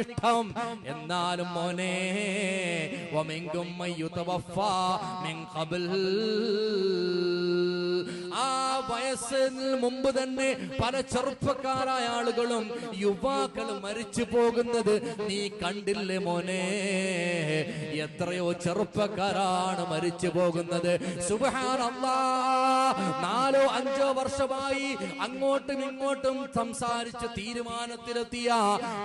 എനിക്കിഷ്ടം. എന്നാലും മോനെ വമിൻകും മയ്യുതവഫാ മിൻ ഖബൽ, ആ വയസ്സിന് മുമ്പ് തന്നെ പല ചെറുപ്പക്കാരായ ആളുകളും യുവാക്കളും മരിച്ചു പോകുന്നത് നീ കണ്ടില്ലേ മോനെ? എത്രയോ ചെറുപ്പക്കാരാണ് മരിച്ചു പോകുന്നത്. സുബ്ഹാനല്ലാഹ്, 4-5 വർഷമായി അങ്ങോട്ടും ഇങ്ങോട്ടും സംസാരിച്ച് തീരുമാനത്തിലെത്തിയ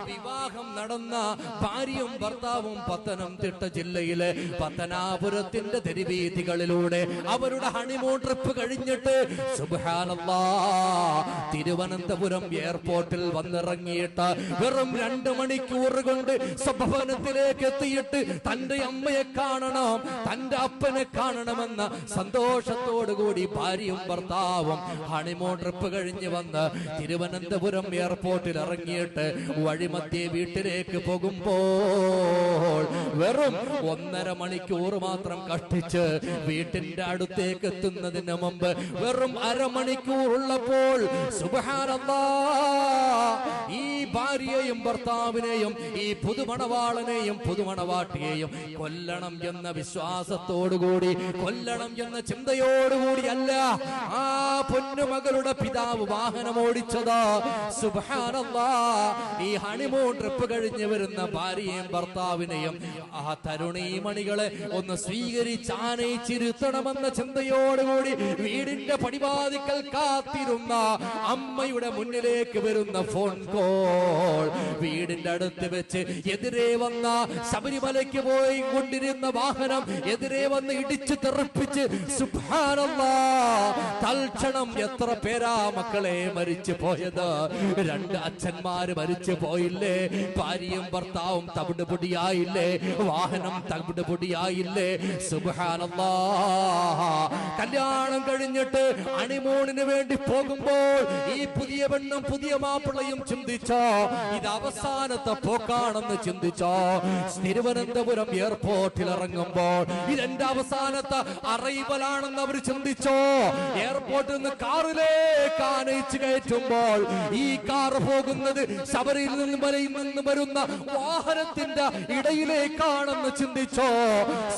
വിവാഹം നടന്ന ഭാര്യയും ഭർത്താവും പത്തനംതിട്ട ജില്ലയിലെ പത്തനാപുരത്തിന്റെ തെരുവീഥികളിലൂടെ അവരുടെ ഹണിമൂൺ ട്രിപ്പ് കഴിഞ്ഞിട്ട് സുബ്ഹാനല്ലാഹ് തിരുവനന്തപുരം എയർപോർട്ടിൽ വന്നിറങ്ങിയിട്ട് വെറും 2 മണിക്കൂർ കൊണ്ട് സ്വഭവനത്തിലേക്ക് എത്തിയിട്ട് തന്റെ അമ്മയെ കാണണം, തന്റെ അപ്പനെ കാണണമെന്ന സന്തോഷത്തോടുകൂടി ഭാര്യയും ഭർത്താവും ഹണിമൂൺ ട്രിപ്പ് കഴിഞ്ഞ് വന്ന് തിരുവനന്തപുരം എയർപോർട്ടിൽ ഇറങ്ങിയിട്ട് വഴിമധ്യേ വീട്ടിലേക്ക് പോകുമ്പോൾ വെറും 1.5 മണിക്കൂർ മാത്രം കഷ്ടിച്ച് വീട്ടിന്റെ അടുത്തേക്ക് എത്തുന്നതിന് മുമ്പ് വെറും 1/2 മണിക്കൂർ ഉള്ളപ്പോൾ സുബ്ഹാനല്ലാഹ് ഈ ഭാര്യയെയും ഭർത്താവിനെയും ഈ പുതുമണവാളനെയും പുതുമണവാട്ടിയെയും കൊല്ലണം എന്ന വിശ്വാസത്തോടുകൂടി, കൊല്ലണം എന്ന ചിന്തയോടുകൂടി അല്ല ആ പൊന്നുമകളുടെ പിതാവ് വാഹനം ഓടിച്ചതാ. സുബ്ഹാനല്ലാഹ്, ഈ ഹണിമൂൺ ട്രിപ്പ് കഴിഞ്ഞ് വരുന്ന ഭാര്യയെയും ഭർത്താവിനെയും ആ തരുണീമണികളെ ഒന്ന് സ്വീകരിച്ച് ആനയിച്ചിരുത്തണമെന്ന ചിന്തയോടുകൂടി വീടിന്റെ പടിവാതിക്കൽ കാത്തിരുന്ന അമ്മയുടെ മുന്നിലേക്ക് വരുന്ന ഫോൺ കോൾ, വീടിന്റെ അടുത്ത് വെച്ച് എതിരെ വന്ന ശബരിമലയ്ക്ക് പോയി കൊണ്ടിരുന്ന വാഹനം എതിരെ വന്ന് ഇടിച്ചു തെറിപ്പിച്ച് സുബ്ഹാനല്ലാഹ് തൽക്ഷണം എത്ര പേരാ മക്കളെ മരിച്ചു പോയത്? 2 അച്ഛന്മാര് മരിച്ചു പോയില്ലേ? ഭാര്യയും ഭർത്താവും തവിടുപൊടിയായില്ലേ? വാഹനം തവിടുപൊടിയായില്ലേ? സുബ്ഹാനല്ലാഹ്, കല്യാണം കഴിഞ്ഞിട്ട് ഹണിമൂണിന് വേണ്ടി പോകുമ്പോൾ ഈ പുതിയ പെണ്ണും പുതിയ മാപ്പിളയും ചിന്തിച്ചോ ഇത് അവസാനത്തെ പോക്കാണെന്ന് ചിന്തിച്ചോ? തിരുവനന്തപുരം എയർപോർട്ടിൽ ഇറങ്ങുമ്പോൾ ഇതെന്റെ അവസാനത്തെ അറൈവലാണെന്ന് അവർ ചിന്തിച്ചോ? എയർപോർട്ടിൽ നിന്ന് കാറിലേക്ക് ആനയിച്ച് കയറ്റുമ്പോൾ ഈ കാർ പോകുന്നത് ശബരിയിൽ നിന്ന് മലയിൽ നിന്ന് വരുന്ന വാഹനത്തിന്റെ ഇടയിലേക്കാണെന്ന് ചിന്തിച്ചോ?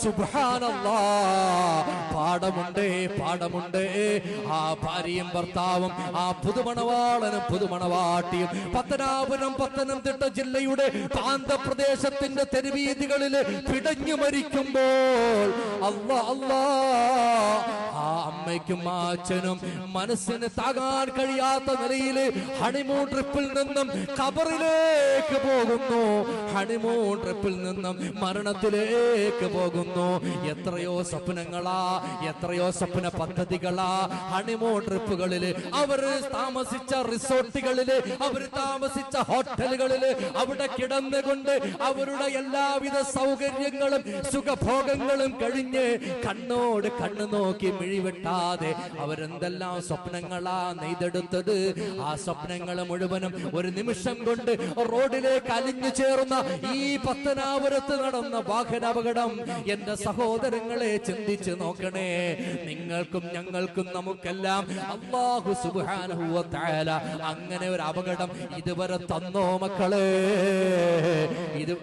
സുബ്ഹാനല്ലാഹ്, പാഠമുണ്ട്. ആ ഭാര്യയും ഭർത്താവും ആ പുതുമണവാളനും പുതുമണവാട്ടിയും പത്തനംതിട്ട ജില്ലയുടെ പ്രാന്തപ്രദേശത്തിന്റെ തെരുവീഥികളിൽ പിടഞ്ഞു മരിക്കുമ്പോൾ അല്ലാ ആ അമ്മയ്ക്കും ആ അച്ഛനും മനസ്സിന് താങ്ങാൻ കഴിയാത്ത നിലയിൽ ഹണിമൂൺ ട്രിപ്പിൽ നിന്നും ഖബറിലേക്ക് പോകുന്നു, ഹണിമൂൺ ട്രിപ്പിൽ നിന്നും മരണത്തിലേക്ക് പോകുന്നു. എത്രയോ സ്വപ്നങ്ങളാ, എത്രയോ സ്വപ്ന പദ്ധതികളാ ഹണിമൂൺ ട്രിപ്പുകളില് അവർ താമസിച്ച റിസോർട്ടുകളില്, അവർ താമസിച്ച ഹോട്ടലുകളില് അവിടെ കിടന്നുകൊണ്ട് അവരുടെ എല്ലാവിധ സൗകര്യങ്ങളും സുഖഭോഗങ്ങളും കഴിഞ്ഞ് കണ്ണോട് കണ്ണു നോക്കി മിഴിവെട്ടാതെ അവരെന്തെല്ലാം സ്വപ്നങ്ങളാ നെയ്തെടുത്തത്. ആ സ്വപ്നങ്ങൾ മുഴുവനും ഒരു നിമിഷം കൊണ്ട് റോഡിലേക്ക് അലിഞ്ഞു ചേർന്ന ഈ പത്തനാപുരത്ത് നടന്ന വാഹനാപകടം എന്റെ സഹോദരങ്ങളെ ചിന്തിച്ച് നോക്കണേ. നിങ്ങൾക്കും ഞങ്ങൾക്കും നമുക്കെല്ലാം അല്ലാഹു സുബ്ഹാനഹു വ തആല അങ്ങനെ ഒരു അപകടം ഇതുവരെ തന്നോ മക്കളെ? ഇത്